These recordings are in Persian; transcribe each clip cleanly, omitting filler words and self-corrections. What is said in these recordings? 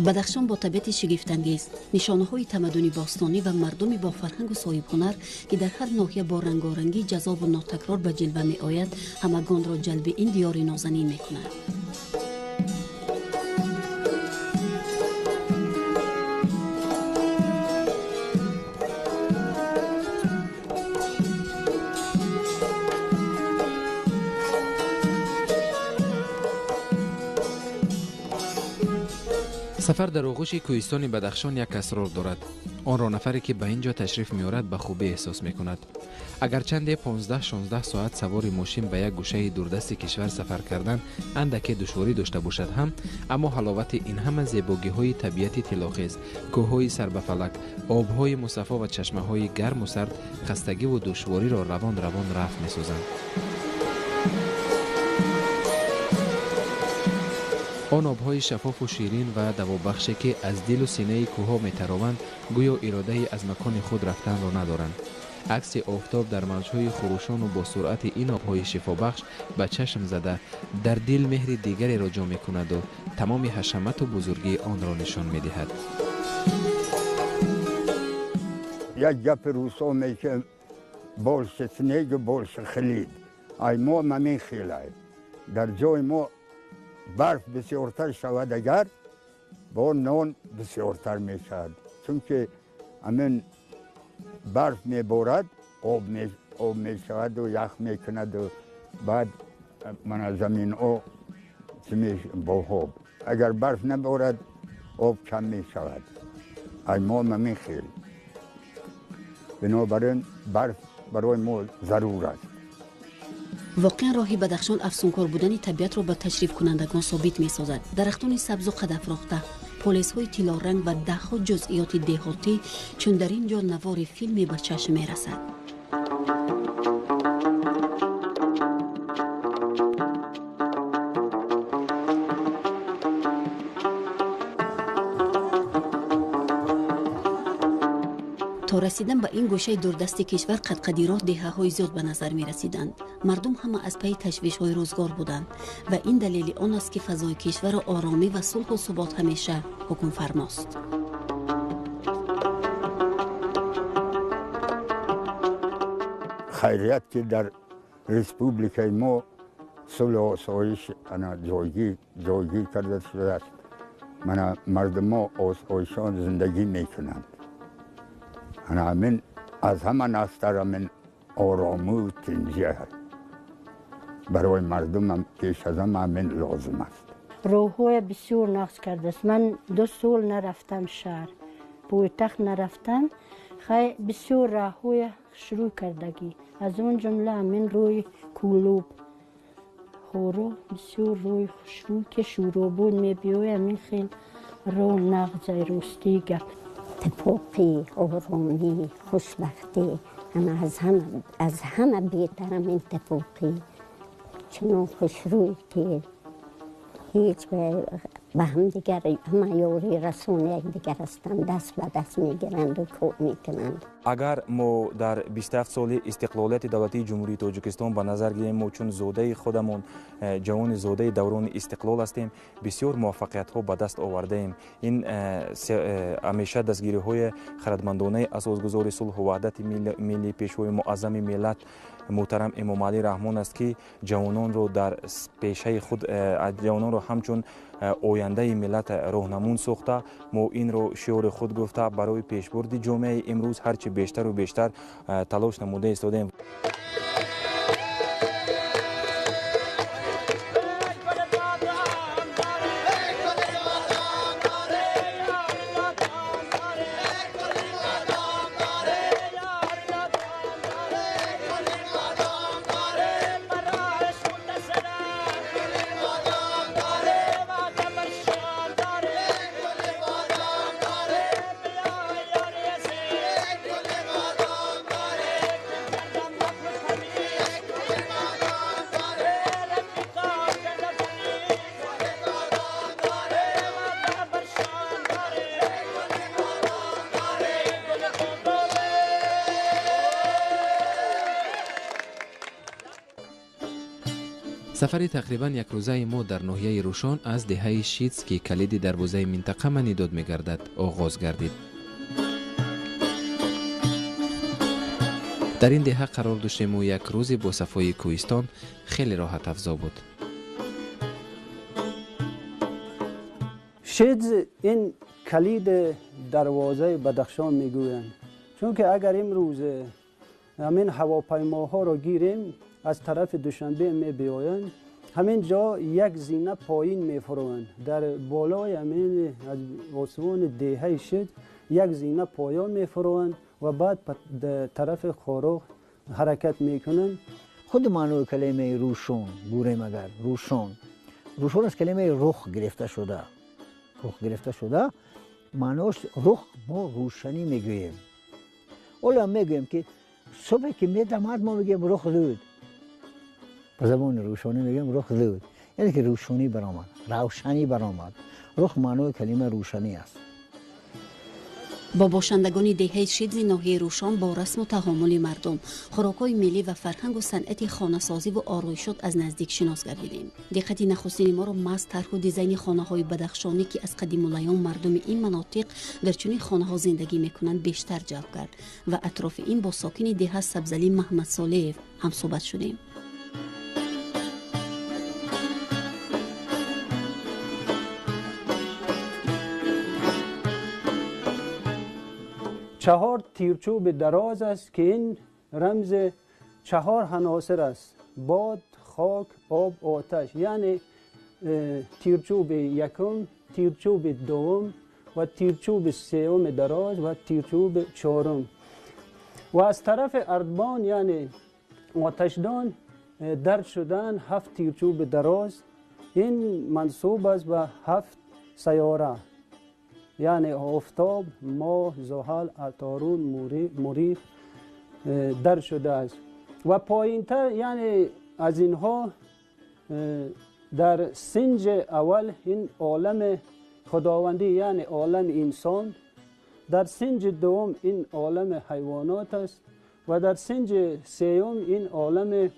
بدخشان با طبیعت شگفت‌انگیز، نشانه‌های تمدن باستانی و مردمی با فرهنگ و صاحب هنر که در هر ناحیه با رنگارنگی جذاب و ناتکرار به جلوه می‌آید، همگان را جلب این دیار نازنین می‌کند. سفر در آغوش کوهستان بدخشان یک اسرار دارد. آن را نفری که به اینجا تشریف می‌آورد به خوبی احساس می‌کند. اگرچند 15-16 ساعت سوار ماشین به یک گوشه دوردست کشور سفر کردن اندکی دشواری داشته باشد هم، اما حلاوت این همه زیبایی‌های طبیعتی طلاخیز، کوه‌های سر به فلک، آب‌های مصفا و چشمه‌های گرم و سرد خستگی و دشواری را روان روان رفع می‌سازند. آن آب‌های شفاف و شیرین و دوابخشی که از دل و سینه کوه‌ها می‌تراوند گویا اراده از مکان خود رفتن را ندارند. عکس آفتاب در موج‌های خروشان و با سرعت این آب‌های شفابخش به چشم زده در دل مهر دیگری را جا می‌کند و تمام حشمت و بزرگی آن را نشان می‌دهد. یک گپ روسا میگه بالش سنگ و بالش خلید. ای ما ممین خیلی در جای ما برف بسیارتر شود اگر با نان بسیارتر می شود، چون که همین برف می بارد آب می شود و یخ می کند و بعد من زمین او با آب اگر برف نبارد آب کم می شود. ای ما ممین خیل بنابراین برف برای ما ضرور است. واقعا راهی بدخشان افسونکار بودن طبیعت را به تشریف کنندگان ثابت می سازد. درختان سبز و قد افراخته، پلیس های طلا رنگ و دهها جزئیات دهاتی چون در اینجا نوار فیلمی به چشم می رسد. تا رسیدن به این گوشه دوردست کشور قدقدیرات دهه‌های زیاد به نظر می رسیدند. مردم همه از پی تشویش‌های روزگار بودند و این دلیل آن است که فضای کشور آرامی و صلح و ثبات همیشه حکم فرماست. خیریت که در ریسپوبلیکای ما صلح و آسایش جایگیر کرده شده است. مردم ها آسایشان زندگی میکنند. همین از همه نستر همین آرامی و تنزیه برای مردم هم پیش از همین لازم است. راه‌های بسیار نقص کرده است. من 2 سال نرفتم شهر، پایتخت نرفتم. خیلی بسیار راه‌های شروع کردگی، از اون جمله همین روی کولوب خورو بسیار روی شروع که شروع بود میبیوی همین خیلی رو نقض راستی گفت. اتفاقی، آرامی، خوشبختی، از همه بهترم اتفاقی، چنان خوشروی که هیچ به هم دیگر همه یاری رسون یک دیگر هستند، دست به دست میگیرند و کار میکنند. اگر ما در 27 سال استقلالیت دولتی جمهوری تاجیکستان به نظر گیریم، ما چون زاده خودمون جوان زاده دوران استقلال هستیم، بسیار موفقیت ها به دست آورده ایم. این همیشه دستگیری های خردمندانه اساسگذار صلح و وحدت ملی پیشوای معظم ملت محترم امام علی رحمان است که جوانان رو در پیشه خود، جوانان رو همچون آینده ملت راهنمون ساخته. ما این رو شعار خود گفته برای پیشبرد جامعه امروز هرچی بیشتر و بیشتر تلاش نموده ایستادیم. سفر تقریبا یک روزه ما در ناحیه روشان از دهه شیتس که کلید دروازه منطقه منیداد می‌گردد آغاز گردید. در این دهه قرار داشتیم و یک روزی با صفای کوهستان خیلی راحت افزا بود. شیتس این کلید دروازه بدخشان میگویند، چون که اگر امروز همین هواپیماها را گیریم از طرف دوشنبه می بیایند، همین جا یک زینه پایین می فروند. در بالای همین از آسمان دهه شیتس یک زینه پایان می فروند و بعد طرف خاروخ حرکت می کنند. خود معنای کلمه روشون بوریم اگر روشون از کلمه رخ گرفته شده معناش رخ ما روشنی میگوییم. اولا میگوییم که صبح که میدمد ما میگیم رخ زود، به زبان روشانی میگیم رخ زود، یعنی که روشنی برآمد، روشنی برآمد. رخ معنای کلمه روشنی است. با باشندگان دهه شیتس ناحیه روشان با رسم و تعامل مردم، خوراک‌های ملی و فرهنگ و صنعت خانه‌سازی و آرایشات از نزدیک شناس گردیدیم. دقت نخستین ما را محض طرح و دیزاین خانه‌های بدخشانی که از قدیم الایام مردم این مناطق در چنین خانه‌ها زندگی می‌کنند بیشتر جلب کرد و اطراف این با ساکن دهه سبزعلی محمد صالح هم صحبت شدیم. چهار تیرچوب دراز است که این رمز چهار عناصر است: باد، خاک، آب، آتش. یعنی تیرچوب یکم، تیرچوب دوم و تیرچوب سوم دراز و تیرچوب چهارم. و از طرف اردبان یعنی آتشدان درج شدن 7 تیرچوب دراز. این منصوب است به 7 سیاره، یعنی آفتاب، ماه، زحل، عطارد، مریخ در شده است. و پایینتر یعنی از اینها در سنج اول این عالم خداوندی یعنی عالم انسان، در سنج دوم این عالم حیوانات است و در سنج سوم این عالم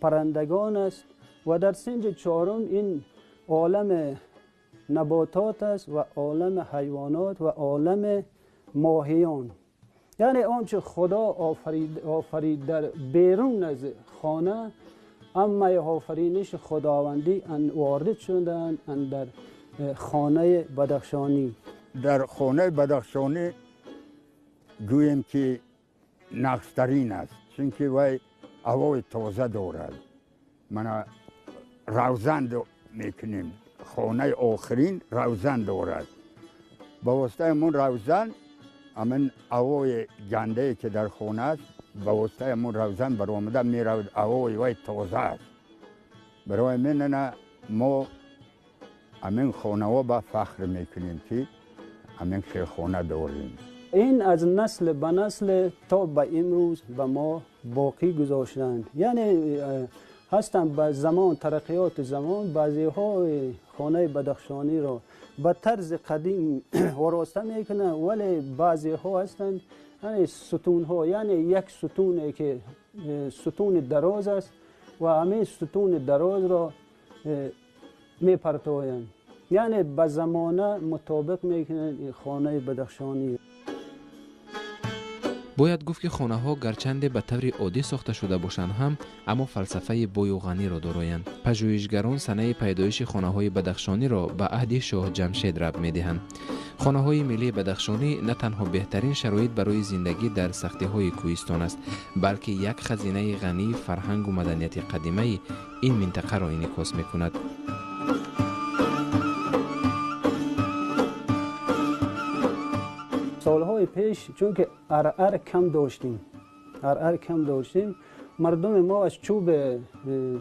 پرندگان است و در سنج چهارم این عالم نباتات است و عالم حیوانات و عالم ماهیان. یعنی آنچه خدا آفرید در بیرون از خانه، اما آفرینش خداوندی وارد شدند در خانه بدخشانی. در خانه بدخشانی گویم که نقشترین است، چون که وی هوای تازه دارد. من روزن میکنیم، خانه آخرین روزن دارد. با واسطه من روزن، همین هوای گنده که در خانه است، با واسطه من روزن برآمده میرود، هوای وی تازه است. برای من ما همین خانه ها به فخر میکنیم که همین خانه داریم. این از نسل به نسل تا به امروز به ما باقی گذاشتند. یعنی هستند به زمان ترقیات زمان بعضی ها خانه بدخشانی را به طرز قدیم آراسته میکنند، ولی بعضی ها هستند یعنی ستون ها، یعنی یک ستون که ستون دراز است و همین ستون دراز را میپرتویند، یعنی به زمانه مطابق میکنند خانه بدخشانی. باید گفت که خانه ها گرچند به طور عادی ساخته شده باشند هم اما فلسفه بوی و غنی را دارایند. پژوهشگران سنه پیدایش خانه های بدخشانی را به عهد شاه جمشید ربط می‌دهند. خانه های ملی بدخشانی نه تنها بهترین شرایط برای زندگی در سختی های کوهستان است، بلکه یک خزینه غنی فرهنگ و مدنیت قدیمی این منطقه را انعکاس می‌کند. سالهای پیش چون که ارعر کم داشتیم، مردم ما از چوب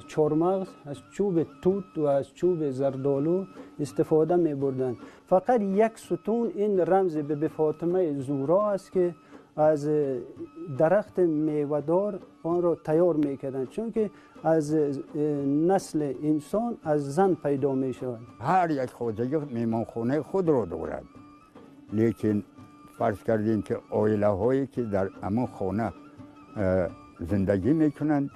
چهارمغز، از چوب توت و از چوب زردالو استفاده می بردن. فقط یک ستون این رمز به فاطمه زهرا است که از درخت میوه‌دار آن را تیار می کردن، چون که از نسل انسان از زن پیدا می شود. هر یک خواجگی میمانخانه خود را دارد، لیکن فرض کردیم که عائله هایی که در همون خانه زندگی میکنند،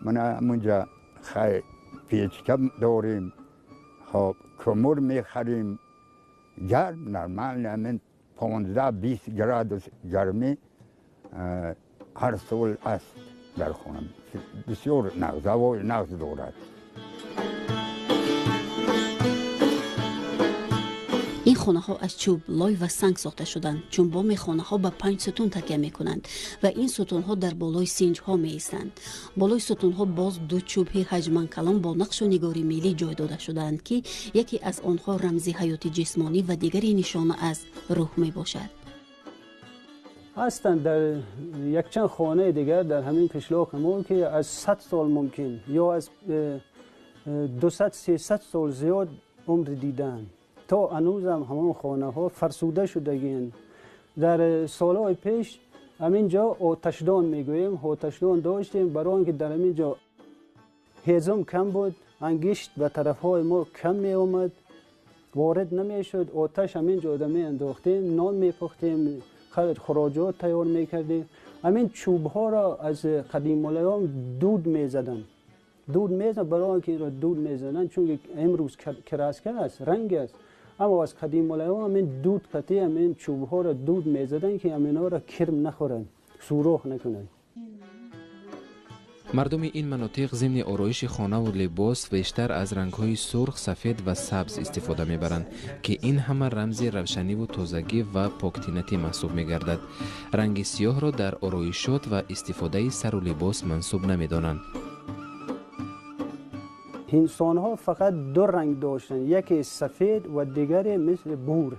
من همونجا خیلی پیچکم داریم، خب کمر میخریم گرم، نرمال همین 15-20 گراد گرمی هر سال است در خونه. بسیار نغز، هوای نغز دارد. این خانه ها از چوب، لای و سنگ ساخته شدند، چون بام خانه ها به 5 ستون تکیه می کنند و این ستون ها در بالای سینج ها می ایستند. بالای ستون ها باز 2 چوبی حجماً کلان با نقش و نگاری میلی جای داده شدند که یکی از آنها رمزی حیات جسمانی و دیگری نشانه از روح می باشد. هستند در یک چند خانه دیگر در همین قشلاق ما که از 100 سال ممکن یا از 200-300 سال زیاد عمر دیدن. تا هنوز هم همون خانه ها فرسوده شدگین. در سالهای پیش همینجا آتشدان میگوییم، آتشدان داشتیم برای اینکه در همینجا هیزم کم بود، انگشت به طرف های ما کم می آمد، وارد نمی شد. آتش همینجا آدمی انداختیم، نان می پختیم، خراجات تیار می کردیم. همین چوب ها را از قدیم الایام دود می زدن. دود می زدن برای اینکه را دود می زدن چون امروز کراسکه است، رنگ است. اما از قدیم الایام همین دود قطعی همین چوب ها را دود می زدن که همین ها را کرم نخورن، سوراخ نکنن. مردم این مناطق ضمن آرایش خانه و لباس بیشتر از رنگ‌های سرخ، سفید و سبز استفاده می‌برند که این همه رمز روشنی و تازگی و پاکتینتی محسوب می‌گردد. رنگ سیاه را در آرایشات و استفاده سر و لباس منسوب نمی‌دانند. انسان ها فقط 2 رنگ داشتن، یکی سفید و دیگری مثل بور.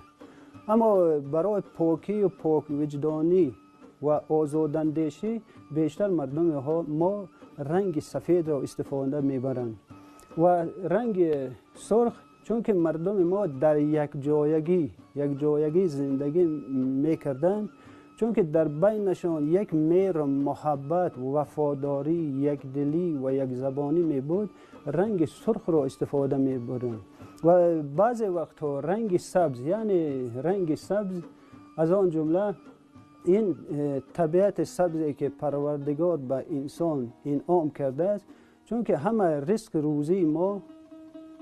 اما برای پاکی و پاک وجدانی و آزاداندیشی بیشتر مردم ما رنگ سفید را استفاده میبرند و رنگ سرخ چون که مردم ما در یک جایگی زندگی میکردن، چون که در بینشان یک مهر، محبت، وفاداری، یک دلی و یک زبانی می بود، رنگ سرخ را استفاده می بردند. و بعضی وقتها رنگ سبز، یعنی رنگ سبز از آن جمله این طبیعت سبزی که پروردگار به انسان انعام کرده است، چون که همه رزق روزی ما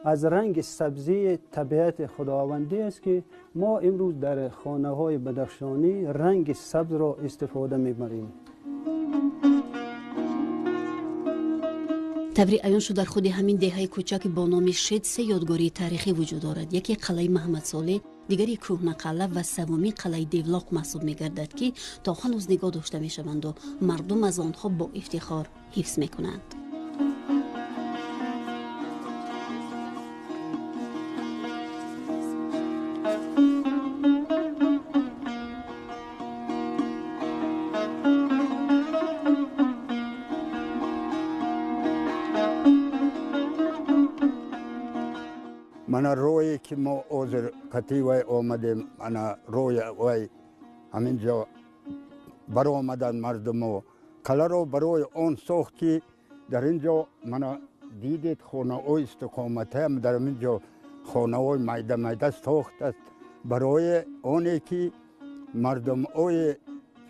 از رنگ سبزی طبیعت خداوندی است که ما امروز در خانه های بدخشانی رنگ سبز را استفاده می‌بریم. تبری عیان شد در خود همین دهه کوچک با نام شید 3 یادگاری تاریخی وجود دارد. یکی قلعه محمد صالح، دیگری کهنه قلعه و سومی قلعه دیولاق محسوب می‌گردد که تا هنوز نگاه داشته می‌شوند و مردم از آنها با افتخار حفظ می‌کنند. من روی که ما عذر قطعی وی آمدیم، من روی وی همینجا بر آمدن مردم و قلعه رو برای آن ساخت که در اینجا من دیدید خانه های استقامت هم در اینجا خانه های میده ساخت است برای آنی که مردم های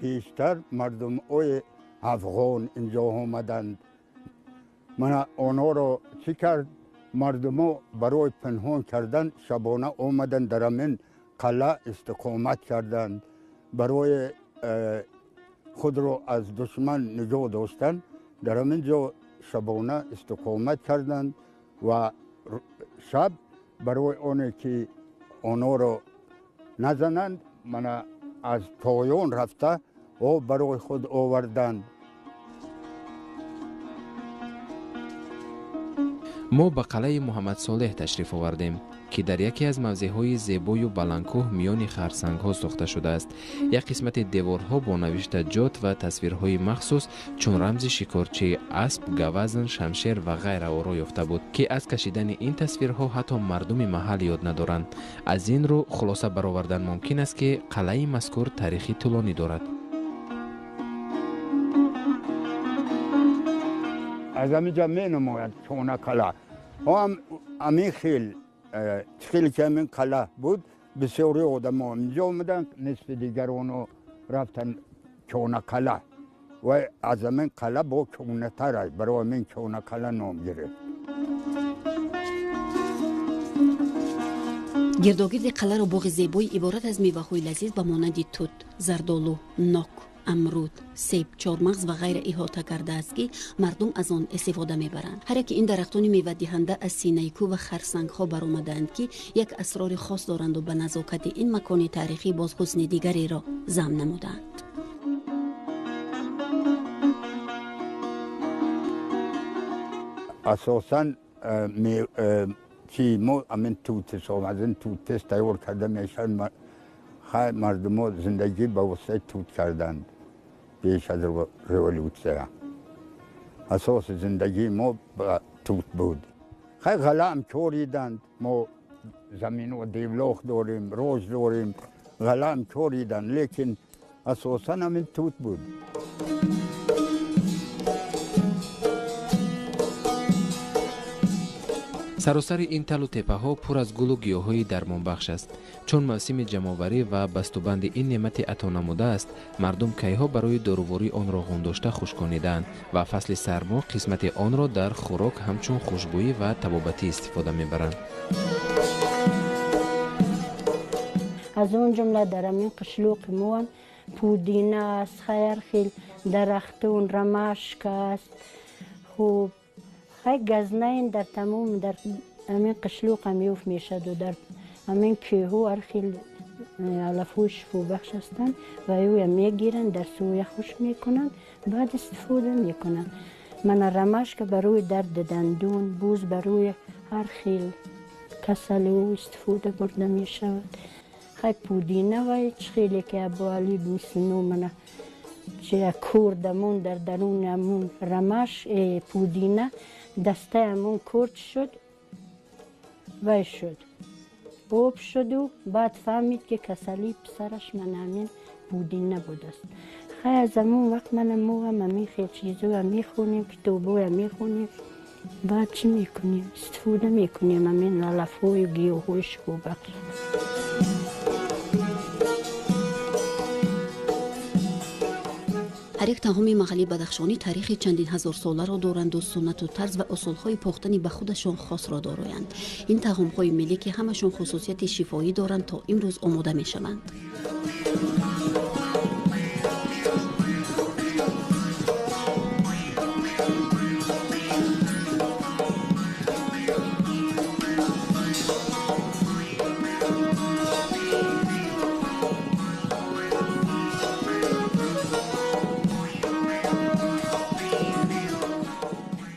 پیشتر، مردم های افغان اینجا آمدند. من آنها را چی کرد؟ مردم ها برای پنهان کردن شبانه آمدن در همین قلعه استقامت کردند، برای خود را از دشمن نجات داشتن در همین جا شبانه استقامت کردند و شب برای آنه که آنها را نزنند من از پایان رفته و برای خود آوردند. ما به قلعه محمد صالح تشریف آوردیم که در یکی از موضع‌های زیبای و بلندکوه میان خرسنگ‌ها ساخته شده است. یک قسمت دیوارها با نوشتجات و تصویرهای مخصوص چون رمز شکارچی، اسب، گوزن، شمشیر و غیره آرا یافته بود که از کشیدن این تصویرها حتی مردم محل یاد ندارند. از این رو خلاصه برآوردن ممکن است که قلعه مذکور تاریخی طولانی دارد. از همینجا می نماید چون قلعه همین خیلی که همین قلعه بود بسیاری آدم ها اینجا آمدن، نصف دیگران رفتن چون قلعه و از همین قلعه با چونه تر برای همین چون قلعه نام گرفت. گرداگرد قلعه و باغ زیبای عبارت از میوه‌های لذیذ به مانند توت، زردالو، ناک، امرود، سیب، چهارمغز و غیره احاطه کرده است که مردم از آن استفاده میبرند. هر یک این درختان میوه دهنده از سینه کو و خرسنگ ها برآمدند که یک اسرار خاص دارند و به نزاکت این مکان تاریخی باز حسن دیگری را ضم نمودند. اساساً چی ما امین توت از این توت تیار کرده میشن. خیلی مردم ها زندگی با واسطه توت کردند پیش از رولوسیون. اساس زندگی ما با توت بود. خیلی غله هم کوریدند. ما زمین و دیولاخ داریم، روز داریم، غله هم کوریدند، لیکن اساساً همین توت بود. سراسر این تل و تپه ها پر از گل و گیاه های درمان بخش است. چون موسم جمع‌آوری و بستوبند این نعمت عطا نموده است، مردم کیها برای داروواری آن را غنداشته خشکانیدند و فصل سرما قسمت آن را در خوراک همچون خوشبویی و طبابتی استفاده میبرند. از اون جمله در همین قشلوق ما پودینه است، خیرخیل، درختون، رمشک است. خوب خیلی گزنین در تمام در همین قشلوق هم یوف میشد و در همین کیهو ارخیل علفوی شفو بخش هستند و یو میگیرن در سوی خوش میکنن بعد استفاده میکنن. من رمشک برای درد دندون، بوز برای هر خیل کسل او استفاده برده میشود. خیلی پودینه و خیلی که ابوالی مثل نو من چه کوردمون در درون همون رمش پودینه دسته همون کرد شد و شد آب شد و بعد فهمید که کسلی پسرش من همین پودینه بود است. خیلی از همون وقت من مو هم همین خیلی چیزو هم میخونیم، کتابو هم میخونیم، بعد چی میکنیم؟ استفاده میکنیم همین علفوی و گیاهوی شکو بخش. هر یک تاهم محلی بدخشانی تاریخ چندین هزار ساله را دارند و سنت و طرز و اصولهای پختنی به خودشان خاص را دارند. این تاهم‌های ملی که همشون خصوصیت شفایی دارند تا امروز آماده میشوند.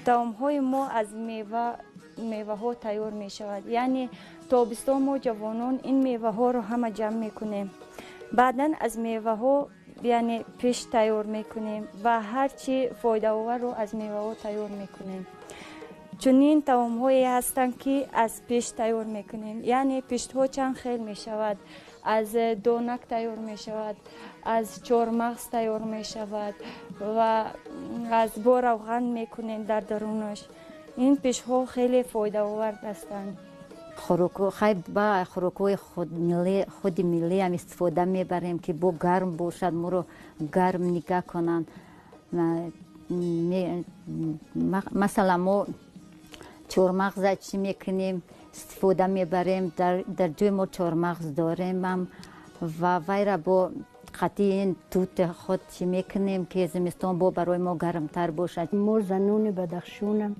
طعم‌های ما از میوه ها تیار می شود. یعنی تابستان ما جوانان این میوه ها رو همه جمع می کنیم. بعدا از میوه ها یعنی پیش تیار می کنیم و هرچی فایده آور رو از میوه ها تیار می کنیم. چنین طعم‌هایی هستند که از پیش تیار می کنیم. یعنی پیشت ها چند خیل می شود. از دونک تیار می شود، از چهارمغز تیار می شود و از بو روغن می کنیم در درونش. این پیش ها خیلی فایده آورد هستند. خیلی با خوراک‌های خود ملی هم استفاده میبریم که با گرم باشد، ما رو گرم نگه کنند. مثلا ما چهارمغز چی میکنیم استفاده میبریم، در جای ما چهارمغز داریم هم و ویره با قطعی توت خود چی میکنیم که زمستان با برای ما گرمتر باشد. ما زنون بدخشانم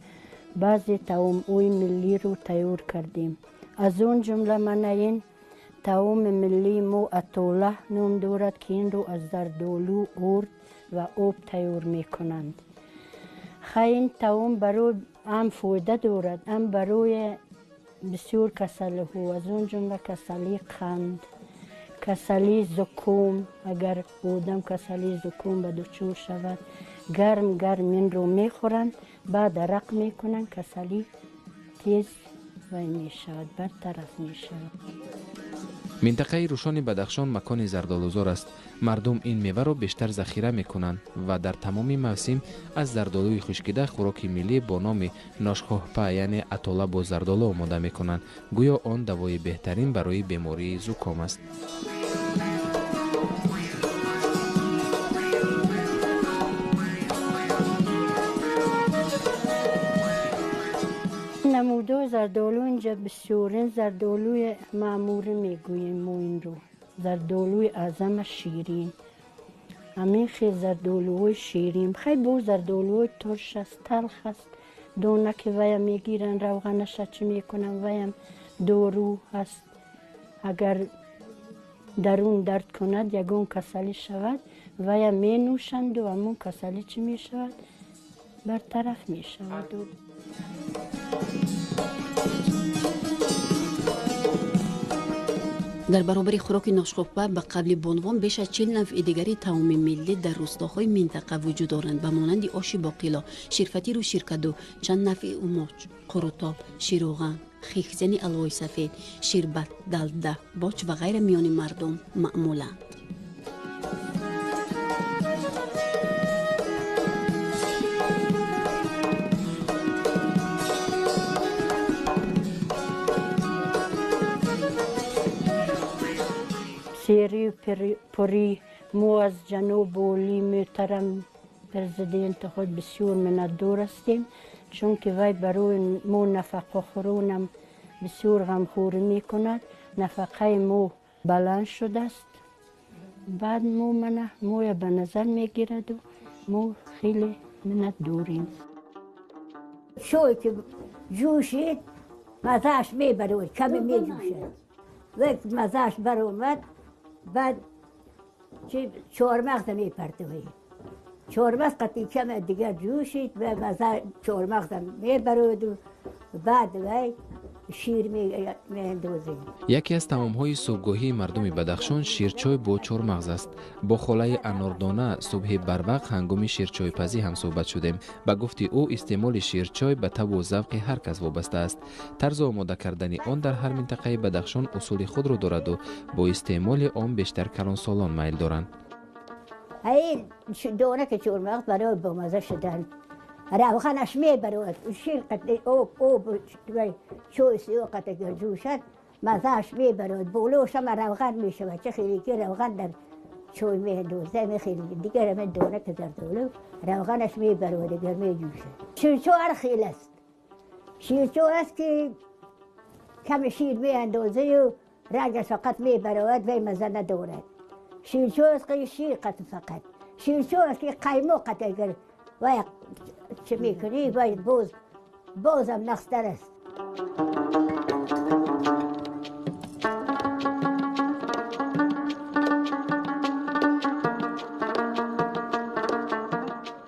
بعضی طعم‌های ملی رو تیار کردیم. از اون جمله من این طعم ملی ما اتوله نام دارد که این رو از زردالو، ارد و آب تیار میکنند. خیلی این طعم برای هم فایده دارد، هم برای بسیار کسلی ها، از اون جمله کسلی قند، کسلی زکام، اگر بودم کسلی زکام به دچار شود گرم این رو میخورند، بعد عرق میکنند، کسلی تیز و میشود برطرف میشود. منطقه روشان بدخشان مکان زردالوزار است. مردم این میوه را بیشتر ذخیره میکنند و در تمام موسم از زردالوی خشکیده خوراک ملی با نام ناشخوهپه یعنی اتوله با زردالو آماده میکنند. گویا آن دوای بهترین برای بیماری زکام است. نمو نودای زردالو اینجا بسیارین زردالوی معموری میگوییم ما این رو. زردالوی اعظم شیرین. همین خیلی زردالوی شیرین. خیلی با زردالوی ترش است، تلخ است. دونه که ویم میگیرن روغنش چی میکنن ویم دورو هست. اگر درون درد کند یگون کسلی شود ویم می نوشند و همون کسلی چی می شود برطرف می شود. در برابر خوراک ناشکوفه به قبل بانوان بیش از 40 نوع دیگری طعام ملی در روستاهای منطقه وجود دارند به مانند آش باقلا، شیرفطیر و شیرکدو، چند نوع اوماج، قروتاب، شیروغن، خیخزنی الوای سفید، شیربت، دلده، باج و غیره میان مردم معمولند. سیری پری مو از جنوب ولی محترم پرزیدنت خود بسیار منتدار هستیم چون که وی برای مو نفقه خورونم بسیار غمخوری می کند. نفقه مو بلند شده است. بعد موی به نظر می گیرد و مو خیلی منتداریم. شوی که جوشید مزهش می برود کمی می جوشد. وقت مزهش بر اومد بعد چهارمغز می پرتوی. چهارمغز قطعی کم دیگر جوشید و مزه چهارمغز می برود و بعد وی شیر می اندازید. یکی از طعام‌های صبحگاهی مردم بدخشان شیرچای با چهارمغز است. با خاله اناردانه صبح بروقت هنگام شیرچای پزی هم صحبت شدیم. به گفت او استعمال شیرچای به طبع و ذوق هر کس وابسته است. طرز آماده کردن آن در هر منطقه بدخشان اصول خود را دارد و با استعمال آن بیشتر کلانسالان میل دارند. این دانه که چهارمغز برای با مزه شدن روغنش می برود شیر قطعی او چوی سیاه قطعی جوشد مزهش می برود بولوش هم روغن می شود چه خیلی که روغن در چوی می دوزه می خیلی دیگر همه دانه که زردالو روغنش می برود دیگر می جوشد. شیرچو هر خیلی است. شیرچو است که کم شیر می اندازه و رنگش فقط می برود و مزه ندارد. شیرچو است که شیر قطع فقط. شیرچو است که قیمو قطع گر و چه میکنی باید بازم نخستر است.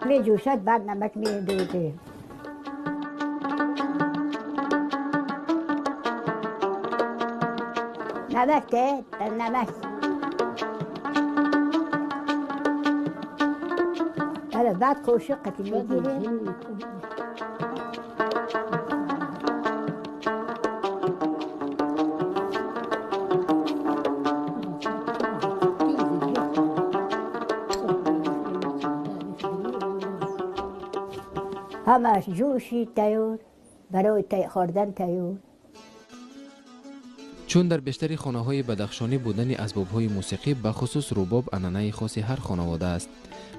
می جوشد بعد نمک می اندازیم. نمک ده در نمک بعد خوشی قطعی میگیریم. همش جوشی تیار برای خوردن تیار. چون در بیشتر خانه‌های بدخشانی بودن اسباب‌های موسیقی به خصوص رباب انانه خاص هر خانواده است.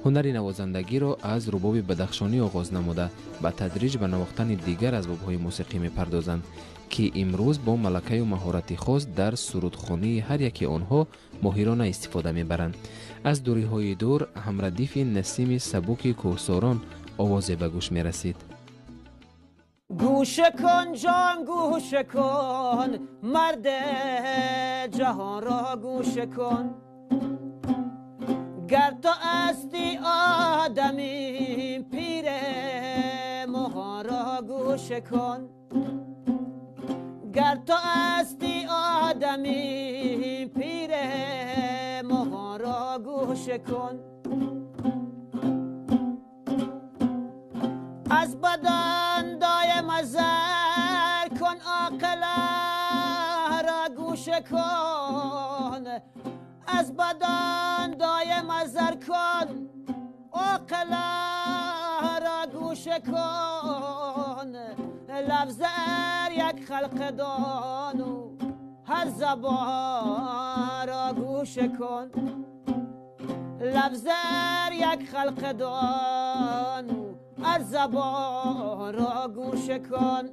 هنر نوازندگی را از رباب بدخشانی آغاز نموده به تدریج به نواختن دیگر اسباب‌های موسیقی می‌پردازند که امروز با ملکه و مهارت خاص در سرودخوانی هر یکی آنها ماهرانه استفاده می‌برند. از دوری‌های دور هم ردیف نسیم سبک کوهساران آوازی به گوش می‌رسید. گوش کن جان گوش کن مرد جهان را گوش کن گر تو هستی آدمی پیر مغان را گوش کن گر تو هستی آدمی پیر مغان را گوش کن از بدن دایم زر کن عاقله را گوش کن از بدن دایم زر کن عاقله را گوش کن لفظ یک خلق دانو هر زبان را گوش کن لفظ یک خلق دانو هر زبان را گوش کن